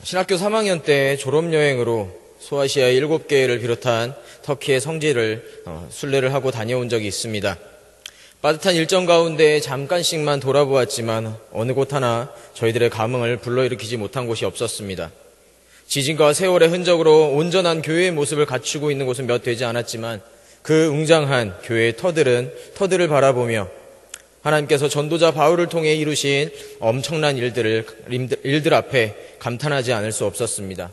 신학교 3학년 때 졸업여행으로 소아시아 7개를 비롯한 터키의 성지를 순례를 하고 다녀온 적이 있습니다. 빠듯한 일정 가운데 잠깐씩만 돌아보았지만 어느 곳 하나 저희들의 감흥을 불러일으키지 못한 곳이 없었습니다. 지진과 세월의 흔적으로 온전한 교회의 모습을 갖추고 있는 곳은 몇 되지 않았지만 그 웅장한 교회의 터들을 바라보며 하나님께서 전도자 바울을 통해 이루신 엄청난 일들 앞에 감탄하지 않을 수 없었습니다.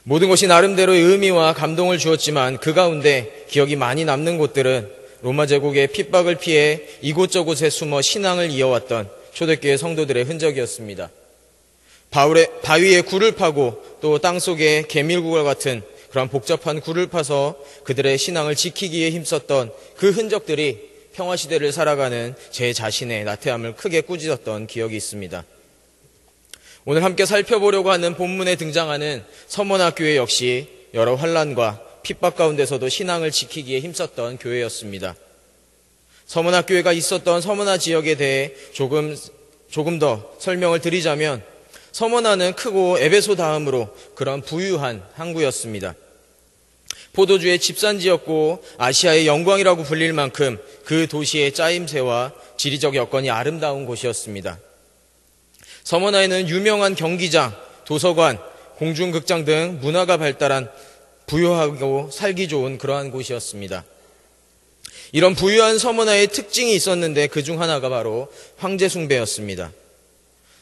모든 것이 나름대로의 의미와 감동을 주었지만 그 가운데 기억이 많이 남는 곳들은 로마 제국의 핍박을 피해 이곳저곳에 숨어 신앙을 이어왔던 초대교회 성도들의 흔적이었습니다. 바위에 굴을 파고 또 땅속에 개밀구와 같은 그런 복잡한 굴을 파서 그들의 신앙을 지키기에 힘썼던 그 흔적들이 평화시대를 살아가는 제 자신의 나태함을 크게 꾸짖었던 기억이 있습니다. 오늘 함께 살펴보려고 하는 본문에 등장하는 서머나교회 역시 여러 환난과 핍박 가운데서도 신앙을 지키기에 힘썼던 교회였습니다. 서머나교회가 있었던 서머나 지역에 대해 조금 더 설명을 드리자면 서머나는 크고 에베소 다음으로 그런 부유한 항구였습니다. 포도주의 집산지였고 아시아의 영광이라고 불릴 만큼 그 도시의 짜임새와 지리적 여건이 아름다운 곳이었습니다. 서머나에는 유명한 경기장, 도서관, 공중극장 등 문화가 발달한 부유하고 살기 좋은 그러한 곳이었습니다. 이런 부유한 서머나의 특징이 있었는데 그중 하나가 바로 황제 숭배였습니다.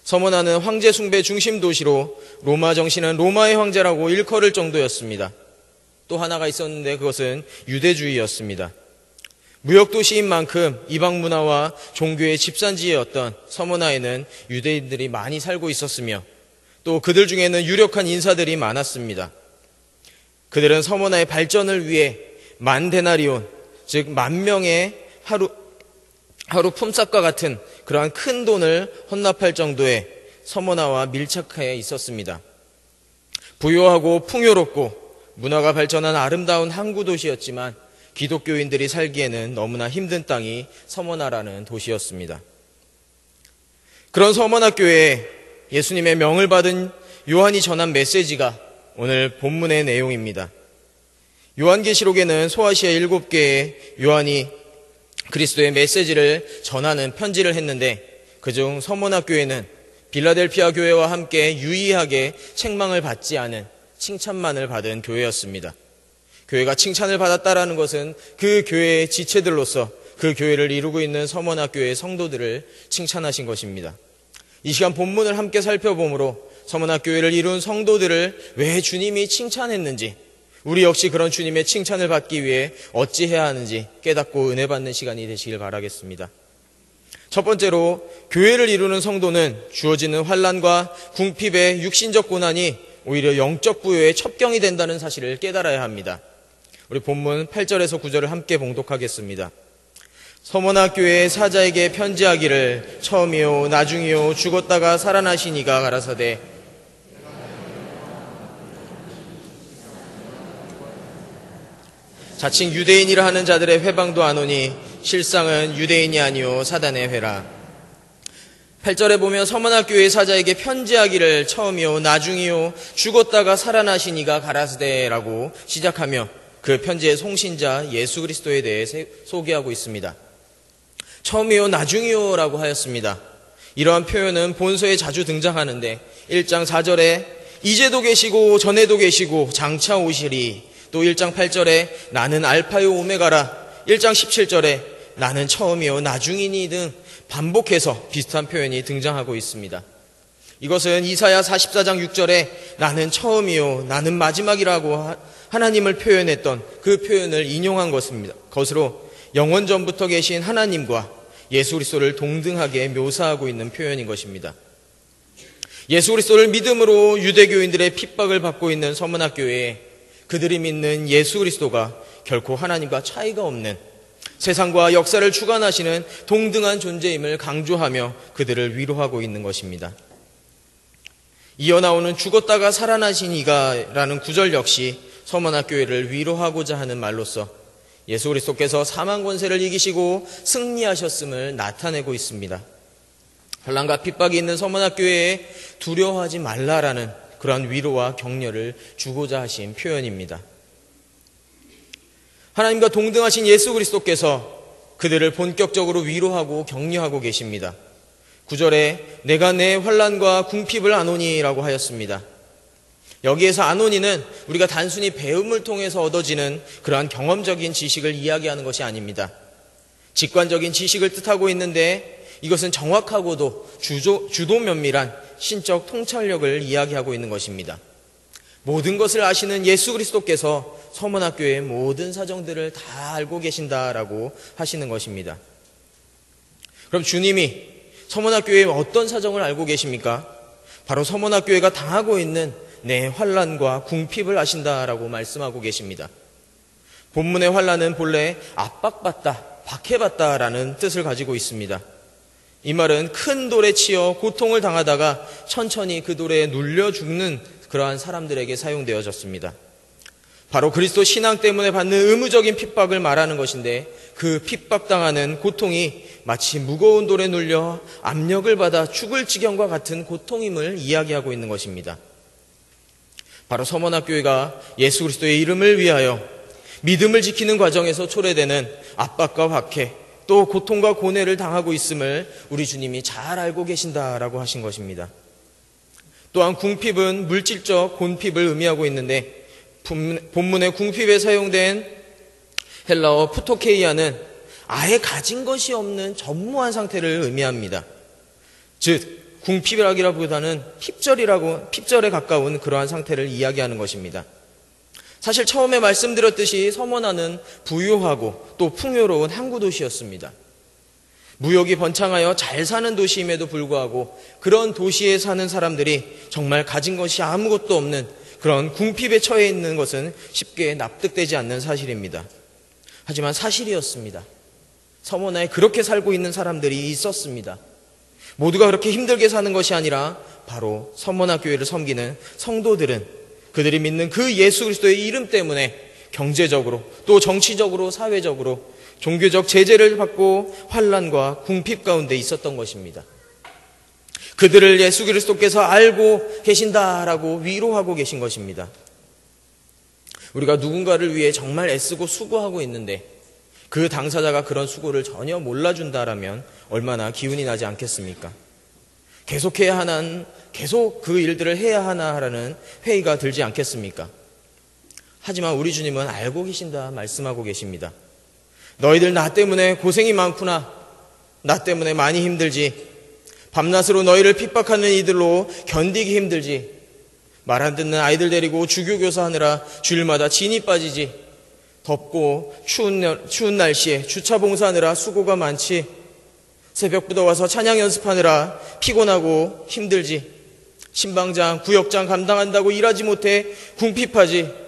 서머나는 황제 숭배 중심 도시로 로마 정신은 로마의 황제라고 일컬을 정도였습니다. 또 하나가 있었는데 그것은 유대주의였습니다. 무역도시인 만큼 이방 문화와 종교의 집산지였던 서머나에는 유대인들이 많이 살고 있었으며 또 그들 중에는 유력한 인사들이 많았습니다. 그들은 서머나의 발전을 위해 10,000데나리온, 즉 10,000명의 하루 품삯과 같은 그러한 큰 돈을 헌납할 정도의 서머나와 밀착해 있었습니다. 부유하고 풍요롭고 문화가 발전한 아름다운 항구 도시였지만 기독교인들이 살기에는 너무나 힘든 땅이 서머나라는 도시였습니다. 그런 서머나 교회에 예수님의 명을 받은 요한이 전한 메시지가 오늘 본문의 내용입니다. 요한계시록에는 소아시아 7개의 요한이 그리스도의 메시지를 전하는 편지를 했는데 그중 서머나 교회는 빌라델피아 교회와 함께 유의하게 책망을 받지 않은 칭찬만을 받은 교회였습니다. 교회가 칭찬을 받았다라는 것은 그 교회의 지체들로서 그 교회를 이루고 있는 서머나 교회의 성도들을 칭찬하신 것입니다. 이 시간 본문을 함께 살펴보므로 서머나 교회를 이룬 성도들을 왜 주님이 칭찬했는지, 우리 역시 그런 주님의 칭찬을 받기 위해 어찌해야 하는지 깨닫고 은혜 받는 시간이 되시길 바라겠습니다. 첫 번째로 교회를 이루는 성도는 주어지는 환난과 궁핍의 육신적 고난이 오히려 영적 부여의 첩경이 된다는 사실을 깨달아야 합니다. 우리 본문 8절에서 9절을 함께 봉독하겠습니다. 서머나 교회의 사자에게 편지하기를 처음이요 나중이요 죽었다가 살아나신 이가 가라사대 자칭 유대인이라 하는 자들의 회방도 안 오니 실상은 유대인이 아니요 사단의 회라. 8절에 보면 서머나 교회 사자에게 편지하기를 처음이요 나중이요 죽었다가 살아나신 이가 가라사대라고 시작하며 그 편지의 송신자 예수 그리스도에 대해 소개하고 있습니다. 처음이요 나중이요 라고 하였습니다. 이러한 표현은 본서에 자주 등장하는데 1장 4절에 이제도 계시고 전에도 계시고 장차 오시리, 또 1장 8절에 나는 알파요 오메가라, 1장 17절에 나는 처음이요 나중이니 등 반복해서 비슷한 표현이 등장하고 있습니다. 이것은 이사야 44장 6절에 나는 처음이요 나는 마지막이라고 하나님을 표현했던 그 표현을 인용한 것으로 영원 전부터 계신 하나님과 예수 그리스도를 동등하게 묘사하고 있는 표현인 것입니다. 예수 그리스도를 믿음으로 유대교인들의 핍박을 받고 있는 서머나 교회에 그들이 믿는 예수 그리스도가 결코 하나님과 차이가 없는 세상과 역사를 주관하시는 동등한 존재임을 강조하며 그들을 위로하고 있는 것입니다. 이어 나오는 죽었다가 살아나신 이가라는 구절 역시 서머나 교회를 위로하고자 하는 말로서 예수 그리스도께서 사망 권세를 이기시고 승리하셨음을 나타내고 있습니다. 환난과 핍박이 있는 서머나 교회에 두려워하지 말라라는 그러한 위로와 격려를 주고자 하신 표현입니다. 하나님과 동등하신 예수 그리스도께서 그들을 본격적으로 위로하고 격려하고 계십니다. 9절에 내가 내 환난과 궁핍을 아노니라고 하였습니다. 여기에서 아노니는 우리가 단순히 배움을 통해서 얻어지는 그러한 경험적인 지식을 이야기하는 것이 아닙니다. 직관적인 지식을 뜻하고 있는데 이것은 정확하고도 주도 면밀한 신적 통찰력을 이야기하고 있는 것입니다. 모든 것을 아시는 예수 그리스도께서 서문학교의 모든 사정들을 다 알고 계신다라고 하시는 것입니다. 그럼 주님이 서문학교의 어떤 사정을 알고 계십니까? 바로 서문학교회가 당하고 있는 내 환난과 궁핍을 아신다라고 말씀하고 계십니다. 본문의 환난은 본래 압박받다, 박해받다라는 뜻을 가지고 있습니다. 이 말은 큰 돌에 치여 고통을 당하다가 천천히 그 돌에 눌려 죽는 그러한 사람들에게 사용되어졌습니다. 바로 그리스도 신앙 때문에 받는 의무적인 핍박을 말하는 것인데 그 핍박당하는 고통이 마치 무거운 돌에 눌려 압력을 받아 죽을 지경과 같은 고통임을 이야기하고 있는 것입니다. 바로 서문학교회가 예수 그리스도의 이름을 위하여 믿음을 지키는 과정에서 초래되는 압박과 박해 또 고통과 고뇌를 당하고 있음을 우리 주님이 잘 알고 계신다라고 하신 것입니다. 또한 궁핍은 물질적 곤핍을 의미하고 있는데 본문의 궁핍에 사용된 헬라어 푸토케이아는 아예 가진 것이 없는 전무한 상태를 의미합니다. 즉 궁핍이라기보다는 핍절에 가까운 그러한 상태를 이야기하는 것입니다. 사실 처음에 말씀드렸듯이 서머나는 부유하고 또 풍요로운 항구 도시였습니다. 무역이 번창하여 잘 사는 도시임에도 불구하고 그런 도시에 사는 사람들이 정말 가진 것이 아무것도 없는 그런 궁핍에 처해 있는 것은 쉽게 납득되지 않는 사실입니다. 하지만 사실이었습니다. 서머나에 그렇게 살고 있는 사람들이 있었습니다. 모두가 그렇게 힘들게 사는 것이 아니라 바로 서머나 교회를 섬기는 성도들은 그들이 믿는 그 예수 그리스도의 이름 때문에 경제적으로 또 정치적으로 사회적으로 종교적 제재를 받고 환난과 궁핍 가운데 있었던 것입니다. 그들을 예수 그리스도께서 알고 계신다라고 위로하고 계신 것입니다. 우리가 누군가를 위해 정말 애쓰고 수고하고 있는데 그 당사자가 그런 수고를 전혀 몰라준다라면 얼마나 기운이 나지 않겠습니까? 계속해야 하나, 계속 그 일들을 해야 하나라는 회의가 들지 않겠습니까? 하지만 우리 주님은 알고 계신다 말씀하고 계십니다. 너희들 나 때문에 고생이 많구나. 나 때문에 많이 힘들지. 밤낮으로 너희를 핍박하는 이들로 견디기 힘들지. 말 안 듣는 아이들 데리고 주교교사 하느라 주일마다 진이 빠지지. 덥고 추운 날씨에 주차 봉사하느라 수고가 많지. 새벽부터 와서 찬양 연습하느라 피곤하고 힘들지. 신방장, 구역장 감당한다고 일하지 못해 궁핍하지.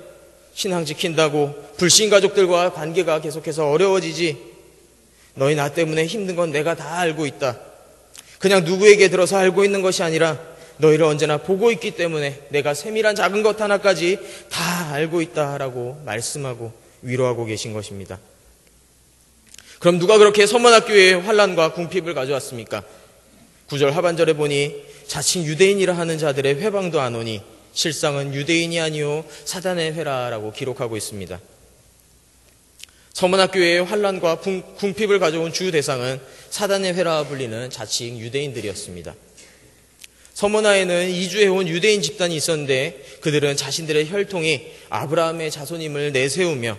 신앙 지킨다고 불신 가족들과 관계가 계속해서 어려워지지. 너희 나 때문에 힘든 건 내가 다 알고 있다. 그냥 누구에게 들어서 알고 있는 것이 아니라 너희를 언제나 보고 있기 때문에 내가 세밀한 작은 것 하나까지 다 알고 있다라고 말씀하고 위로하고 계신 것입니다. 그럼 누가 그렇게 서문학교에 환난과 궁핍을 가져왔습니까? 9절 하반절에 보니 자칭 유대인이라 하는 자들의 회방도 안 오니 실상은 유대인이 아니요 사단의 회라라고 기록하고 있습니다. 서문학교의 환난과 궁핍을 가져온 주 대상은 사단의 회라 불리는 자칭 유대인들이었습니다. 서문화에는 이주해온 유대인 집단이 있었는데 그들은 자신들의 혈통이 아브라함의 자손임을 내세우며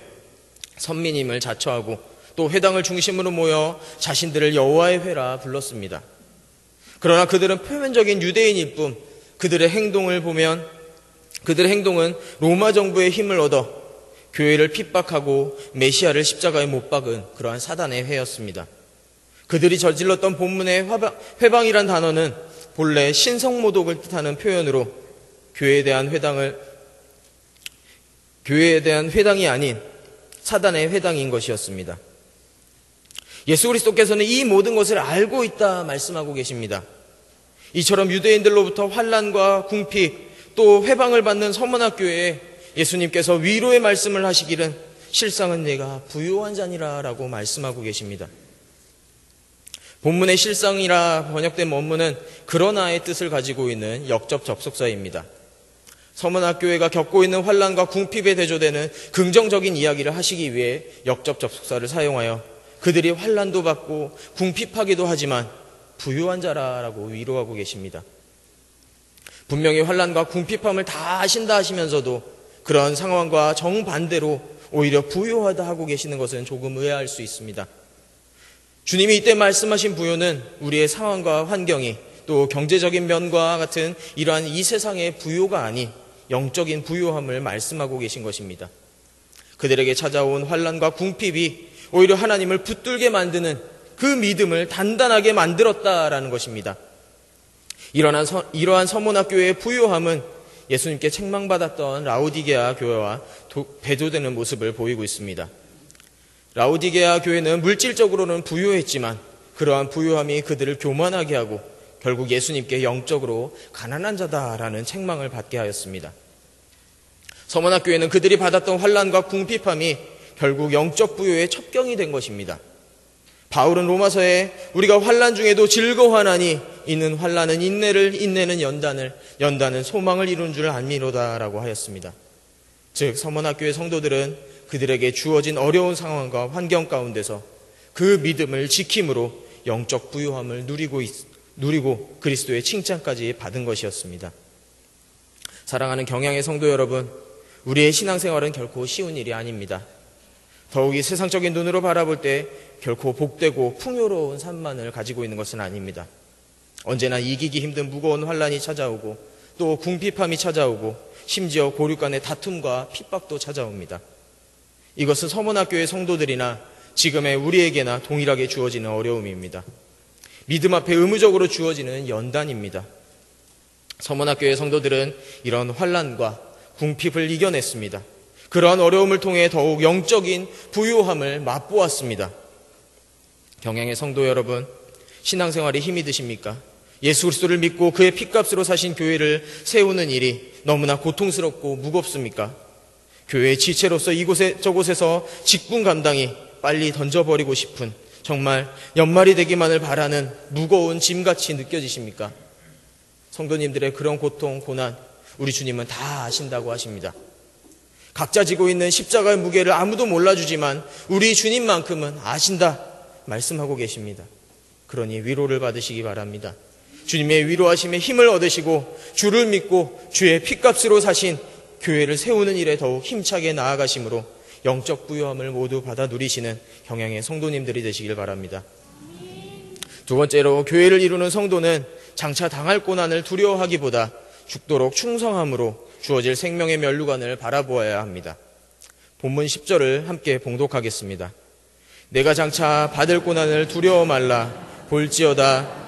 선민임을 자처하고 또 회당을 중심으로 모여 자신들을 여호와의 회라 불렀습니다. 그러나 그들은 표면적인 유대인일 뿐 그들의 행동을 보면 그들의 행동은 로마 정부의 힘을 얻어 교회를 핍박하고 메시아를 십자가에 못 박은 그러한 사단의 회였습니다. 그들이 저질렀던 본문의 회방이란 단어는 본래 신성모독을 뜻하는 표현으로 교회에 대한 회당이 아닌 사단의 회당인 것이었습니다. 예수 그리스도께서는 이 모든 것을 알고 있다 말씀하고 계십니다. 이처럼 유대인들로부터 환난과 궁핍 또 회방을 받는 서문학교에 예수님께서 위로의 말씀을 하시기는 실상은 내가 부유한 자니라 라고 말씀하고 계십니다. 본문의 실상이라 번역된 원문은 그러나의 뜻을 가지고 있는 역접 접속사입니다. 서문학교회가 겪고 있는 환난과 궁핍에 대조되는 긍정적인 이야기를 하시기 위해 역접 접속사를 사용하여 그들이 환난도 받고 궁핍하기도 하지만 부유한 자라라고 위로하고 계십니다. 분명히 환난과 궁핍함을 다 아신다 하시면서도 그런 상황과 정반대로 오히려 부유하다 하고 계시는 것은 조금 의아할 수 있습니다. 주님이 이때 말씀하신 부유는 우리의 상황과 환경이 또 경제적인 면과 같은 이러한 이 세상의 부유가 아닌 영적인 부유함을 말씀하고 계신 것입니다. 그들에게 찾아온 환난과 궁핍이 오히려 하나님을 붙들게 만드는 그 믿음을 단단하게 만들었다라는 것입니다. 이러한 서문학교의 부유함은 예수님께 책망받았던 라오디게아 교회와 배조되는 모습을 보이고 있습니다. 라오디게아 교회는 물질적으로는 부유했지만 그러한 부유함이 그들을 교만하게 하고 결국 예수님께 영적으로 가난한 자다라는 책망을 받게 하였습니다. 서문학교회는 그들이 받았던 환난과 궁핍함이 결국 영적 부유의 첩경이 된 것입니다. 바울은 로마서에 우리가 환난 중에도 즐거워하나니 이는 환난은 인내를, 인내는 연단을, 연단은 소망을 이룬 줄 알미로다라고 하였습니다. 즉 서문학교의 성도들은 그들에게 주어진 어려운 상황과 환경 가운데서 그 믿음을 지킴으로 영적 부유함을 누리고 그리스도의 칭찬까지 받은 것이었습니다. 사랑하는 경양의 성도 여러분, 우리의 신앙생활은 결코 쉬운 일이 아닙니다. 더욱이 세상적인 눈으로 바라볼 때 결코 복되고 풍요로운 삶만을 가지고 있는 것은 아닙니다. 언제나 이기기 힘든 무거운 환난이 찾아오고 또 궁핍함이 찾아오고 심지어 고륙 간의 다툼과 핍박도 찾아옵니다. 이것은 서문학교의 성도들이나 지금의 우리에게나 동일하게 주어지는 어려움입니다. 믿음 앞에 의무적으로 주어지는 연단입니다. 서문학교의 성도들은 이런 환난과 궁핍을 이겨냈습니다. 그러한 어려움을 통해 더욱 영적인 부유함을 맛보았습니다. 경양의 성도 여러분, 신앙생활에 힘이 드십니까? 예수 그리스도를 믿고 그의 핏값으로 사신 교회를 세우는 일이 너무나 고통스럽고 무겁습니까? 교회의 지체로서 이곳에 저곳에서 직분 감당이 빨리 던져버리고 싶은 정말 연말이 되기만을 바라는 무거운 짐같이 느껴지십니까? 성도님들의 그런 고통, 고난 우리 주님은 다 아신다고 하십니다. 각자 지고 있는 십자가의 무게를 아무도 몰라주지만 우리 주님만큼은 아신다 말씀하고 계십니다. 그러니 위로를 받으시기 바랍니다. 주님의 위로하심에 힘을 얻으시고 주를 믿고 주의 핏값으로 사신 교회를 세우는 일에 더욱 힘차게 나아가심으로 영적 부유함을 모두 받아 누리시는 경양의 성도님들이 되시길 바랍니다. 두 번째로 교회를 이루는 성도는 장차 당할 고난을 두려워하기보다 죽도록 충성함으로 주어질 생명의 면류관을 바라보아야 합니다. 본문 10절을 함께 봉독하겠습니다. 내가 장차 받을 고난을 두려워 말라. 볼지어다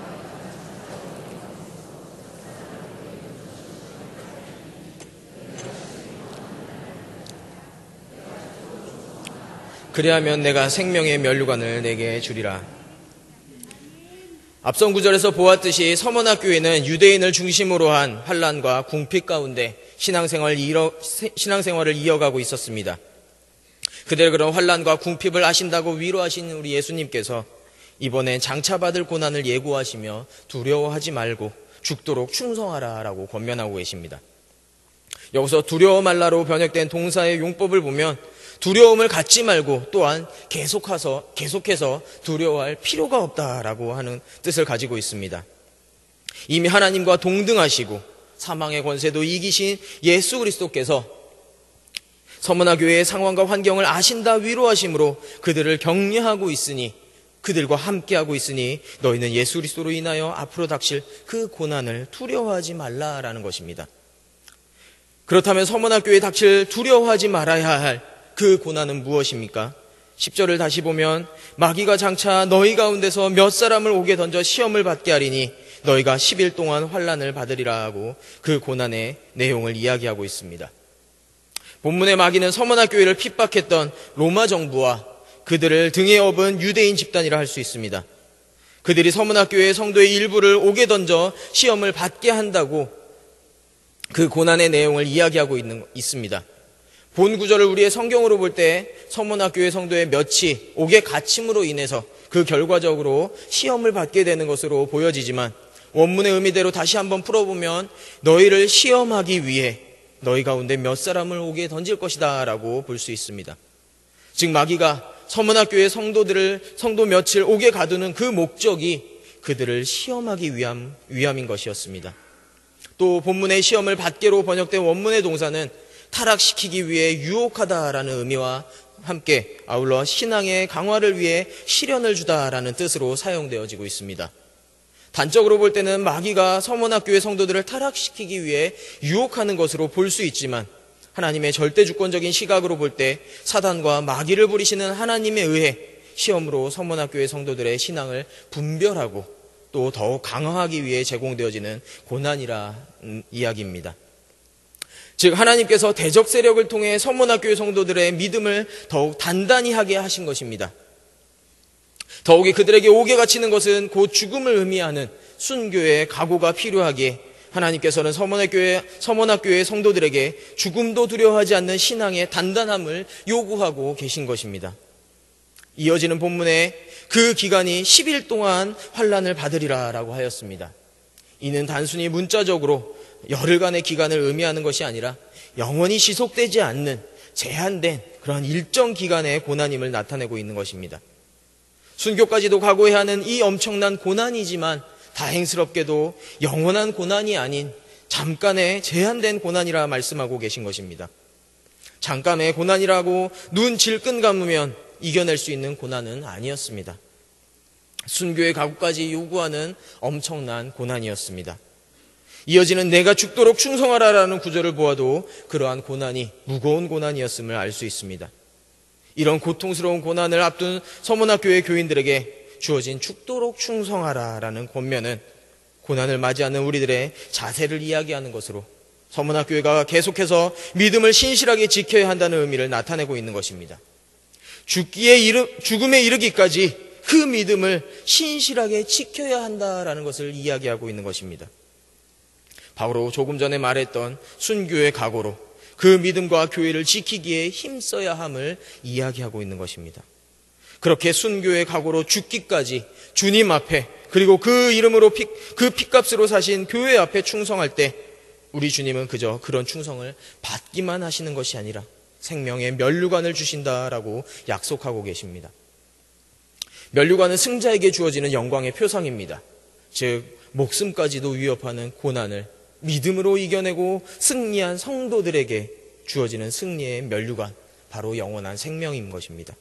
그리하면 내가 생명의 면류관을 내게 주리라. 앞선 구절에서 보았듯이 서문학교회는 유대인을 중심으로 한 환난과 궁핍 가운데 신앙생활을 이어가고 있었습니다. 그들의 그런 환난과 궁핍을 아신다고 위로하신 우리 예수님께서 이번엔 장차 받을 고난을 예고하시며 두려워하지 말고 죽도록 충성하라라고 권면하고 계십니다. 여기서 두려워 말라로 번역된 동사의 용법을 보면 두려움을 갖지 말고 또한 계속해서 두려워할 필요가 없다라고 하는 뜻을 가지고 있습니다. 이미 하나님과 동등하시고 사망의 권세도 이기신 예수 그리스도께서 서문학교회의 상황과 환경을 아신다 위로하심으로 그들을 격려하고 있으니 그들과 함께하고 있으니 너희는 예수 그리스도로 인하여 앞으로 닥칠 그 고난을 두려워하지 말라라는 것입니다. 그렇다면 서문학교회에 닥칠 두려워하지 말아야 할 그 고난은 무엇입니까? 10절을 다시 보면 마귀가 장차 너희 가운데서 몇 사람을 옥에 던져 시험을 받게 하리니 너희가 10일 동안 환난을 받으리라 하고 그 고난의 내용을 이야기하고 있습니다. 본문의 마귀는 서문학교회를 핍박했던 로마 정부와 그들을 등에 업은 유대인 집단이라 할 수 있습니다. 그들이 서문학교회 성도의 일부를 옥에 던져 시험을 받게 한다고 그 고난의 내용을 이야기하고 있습니다. 본 구절을 우리의 성경으로 볼 때 서문학교회 성도의 몇이 옥에 갇힘으로 인해서 그 결과적으로 시험을 받게 되는 것으로 보여지지만 원문의 의미대로 다시 한번 풀어보면 너희를 시험하기 위해 너희 가운데 몇 사람을 옥에 던질 것이다 라고 볼 수 있습니다. 즉 마귀가 서문학교의 성도 며칠 옥에 가두는 그 목적이 그들을 시험하기 위함인 것이었습니다. 또 본문의 시험을 받게로 번역된 원문의 동사는 타락시키기 위해 유혹하다라는 의미와 함께 아울러 신앙의 강화를 위해 시련을 주다라는 뜻으로 사용되어지고 있습니다. 단적으로 볼 때는 마귀가 서문학교의 성도들을 타락시키기 위해 유혹하는 것으로 볼 수 있지만 하나님의 절대 주권적인 시각으로 볼 때 사단과 마귀를 부리시는 하나님에 의해 시험으로 서문학교의 성도들의 신앙을 분별하고 또 더욱 강화하기 위해 제공되어지는 고난이라는 이야기입니다. 즉 하나님께서 대적 세력을 통해 서문학교의 성도들의 믿음을 더욱 단단히 하게 하신 것입니다. 더욱이 그들에게 옥에 갇히는 것은 곧 죽음을 의미하는 순교의 각오가 필요하기에 하나님께서는 서문학교의 성도들에게 죽음도 두려워하지 않는 신앙의 단단함을 요구하고 계신 것입니다. 이어지는 본문에 그 기간이 10일 동안 환난을 받으리라 라고 하였습니다. 이는 단순히 문자적으로 열흘간의 기간을 의미하는 것이 아니라 영원히 지속되지 않는 제한된 그런 일정 기간의 고난임을 나타내고 있는 것입니다. 순교까지도 각오해야 하는 이 엄청난 고난이지만 다행스럽게도 영원한 고난이 아닌 잠깐의 제한된 고난이라 말씀하고 계신 것입니다. 잠깐의 고난이라고 눈 질끈 감으면 이겨낼 수 있는 고난은 아니었습니다. 순교의 각오까지 요구하는 엄청난 고난이었습니다. 이어지는 내가 죽도록 충성하라라는 구절을 보아도 그러한 고난이 무거운 고난이었음을 알 수 있습니다. 이런 고통스러운 고난을 앞둔 서문학교의 교인들에게 주어진 죽도록 충성하라라는 권면은 고난을 맞이하는 우리들의 자세를 이야기하는 것으로 서문학교회가 계속해서 믿음을 신실하게 지켜야 한다는 의미를 나타내고 있는 것입니다. 죽음에 이르기까지 그 믿음을 신실하게 지켜야 한다라는 것을 이야기하고 있는 것입니다. 바로 조금 전에 말했던 순교의 각오로 그 믿음과 교회를 지키기에 힘써야 함을 이야기하고 있는 것입니다. 그렇게 순교의 각오로 죽기까지 주님 앞에 그리고 그 이름으로 그 핏값으로 사신 교회 앞에 충성할 때 우리 주님은 그저 그런 충성을 받기만 하시는 것이 아니라 생명의 면류관을 주신다라고 약속하고 계십니다. 면류관은 승자에게 주어지는 영광의 표상입니다. 즉 목숨까지도 위협하는 고난을 믿음으로 이겨내고 승리한 성도들에게 주어지는 승리의 면류관, 바로 영원한 생명인 것입니다.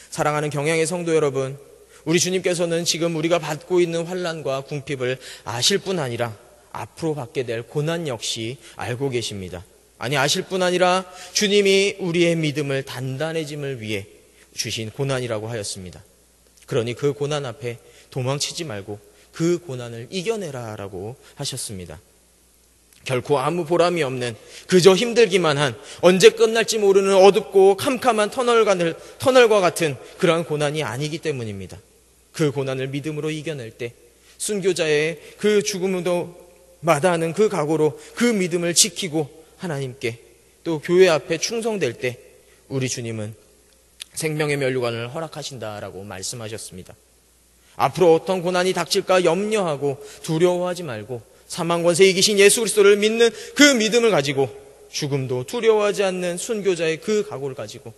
사랑하는 경향의 성도 여러분, 우리 주님께서는 지금 우리가 받고 있는 환난과 궁핍을 아실 뿐 아니라 앞으로 받게 될 고난 역시 알고 계십니다. 아니, 아실 뿐 아니라 주님이 우리의 믿음을 단단해짐을 위해 주신 고난이라고 하였습니다. 그러니 그 고난 앞에 도망치지 말고 그 고난을 이겨내라라고 하셨습니다. 결코 아무 보람이 없는 그저 힘들기만 한 언제 끝날지 모르는 어둡고 캄캄한 터널과 같은 그러한 고난이 아니기 때문입니다. 그 고난을 믿음으로 이겨낼 때 순교자의 그 죽음도 마다하는 그 각오로 그 믿음을 지키고 하나님께 또 교회 앞에 충성될 때 우리 주님은 생명의 면류관을 허락하신다라고 말씀하셨습니다. 앞으로 어떤 고난이 닥칠까 염려하고 두려워하지 말고 사망 권세에 이기신 예수 그리스도를 믿는 그 믿음을 가지고 죽음도 두려워하지 않는 순교자의 그 각오를 가지고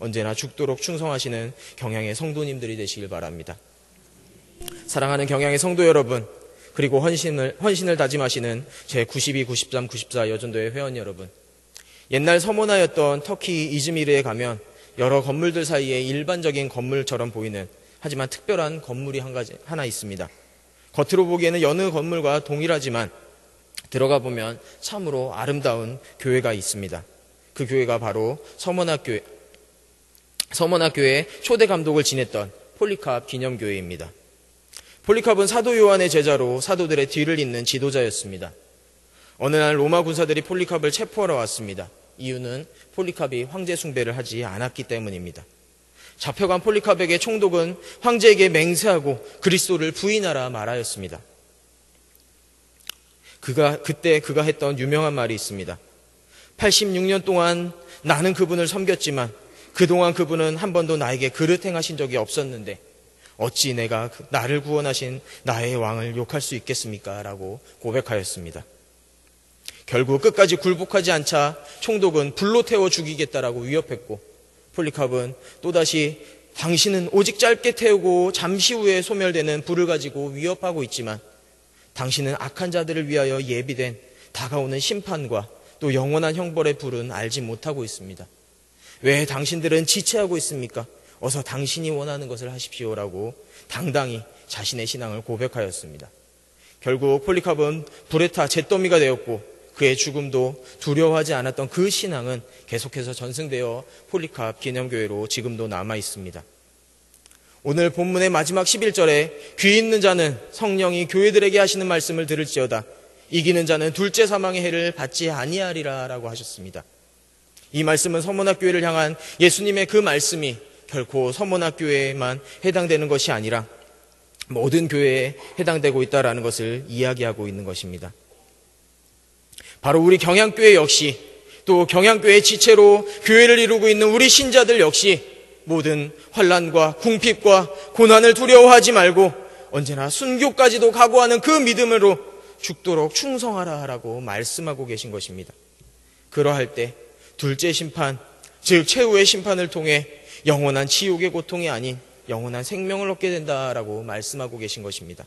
언제나 죽도록 충성하시는 경향의 성도님들이 되시길 바랍니다. 사랑하는 경향의 성도 여러분, 그리고 헌신을 다짐하시는 제 92, 93, 94 여전도회 회원 여러분, 옛날 서문화였던 터키 이즈미르에 가면 여러 건물들 사이에 일반적인 건물처럼 보이는 하지만 특별한 건물이 하나 있습니다. 겉으로 보기에는 여느 건물과 동일하지만 들어가 보면 참으로 아름다운 교회가 있습니다. 그 교회가 바로 서문학교의 초대 감독을 지냈던 폴리캅 기념교회입니다. 폴리캅은 사도 요한의 제자로 사도들의 뒤를 잇는 지도자였습니다. 어느 날 로마 군사들이 폴리캅을 체포하러 왔습니다. 이유는 폴리캅이 황제 숭배를 하지 않았기 때문입니다. 잡혀간 폴리캅에게 총독은 황제에게 맹세하고 그리스도를 부인하라 말하였습니다. 그때 그가 했던 유명한 말이 있습니다. 86년 동안 나는 그분을 섬겼지만 그동안 그분은 한 번도 나에게 그릇 행하신 적이 없었는데 어찌 내가 나를 구원하신 나의 왕을 욕할 수 있겠습니까? 라고 고백하였습니다. 결국 끝까지 굴복하지 않자 총독은 불로 태워 죽이겠다라고 위협했고, 폴리카프는 또다시 당신은 오직 짧게 태우고 잠시 후에 소멸되는 불을 가지고 위협하고 있지만 당신은 악한 자들을 위하여 예비된 다가오는 심판과 또 영원한 형벌의 불은 알지 못하고 있습니다. 왜 당신들은 지체하고 있습니까? 어서 당신이 원하는 것을 하십시오라고 당당히 자신의 신앙을 고백하였습니다. 결국 폴리카프는 불에 타 잿더미가 되었고, 그의 죽음도 두려워하지 않았던 그 신앙은 계속해서 전승되어 폴리카프 기념교회로 지금도 남아 있습니다. 오늘 본문의 마지막 11절에 귀 있는 자는 성령이 교회들에게 하시는 말씀을 들을지어다. 이기는 자는 둘째 사망의 해를 받지 아니하리라 라고 하셨습니다. 이 말씀은 서문학교회를 향한 예수님의 그 말씀이 결코 서문학교회에만 해당되는 것이 아니라 모든 교회에 해당되고 있다는 것을 이야기하고 있는 것입니다. 바로 우리 경향교회 역시, 또 경향교회 지체로 교회를 이루고 있는 우리 신자들 역시 모든 환난과 궁핍과 고난을 두려워하지 말고 언제나 순교까지도 각오하는 그 믿음으로 죽도록 충성하라라고 말씀하고 계신 것입니다. 그러할 때 둘째 심판, 즉 최후의 심판을 통해 영원한 지옥의 고통이 아닌 영원한 생명을 얻게 된다라고 말씀하고 계신 것입니다.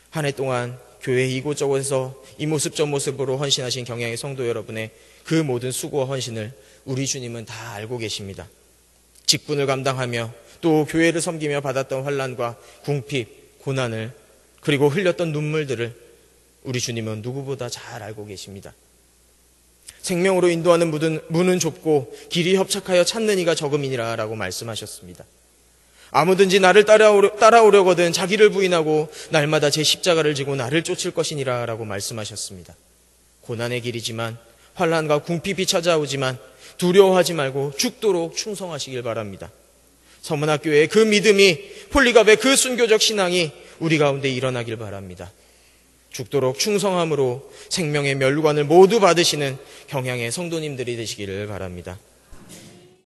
한 해 동안 교회 이곳저곳에서 이 모습 저 모습으로 헌신하신 경향의 성도 여러분의 그 모든 수고와 헌신을 우리 주님은 다 알고 계십니다. 직분을 감당하며 또 교회를 섬기며 받았던 환난과 궁핍, 고난을, 그리고 흘렸던 눈물들을 우리 주님은 누구보다 잘 알고 계십니다. 생명으로 인도하는 문은 좁고 길이 협착하여 찾는 이가 적음이니라 라고 말씀하셨습니다. 아무든지 나를 따라오려거든 자기를 부인하고 날마다 제 십자가를 지고 나를 쫓을 것이니라 라고 말씀하셨습니다. 고난의 길이지만, 환난과 궁핍이 찾아오지만 두려워하지 말고 죽도록 충성하시길 바랍니다. 서문학교의 그 믿음이, 폴리카프의 그 순교적 신앙이 우리 가운데 일어나길 바랍니다. 죽도록 충성함으로 생명의 멸관을 모두 받으시는 경향의 성도님들이 되시기를 바랍니다.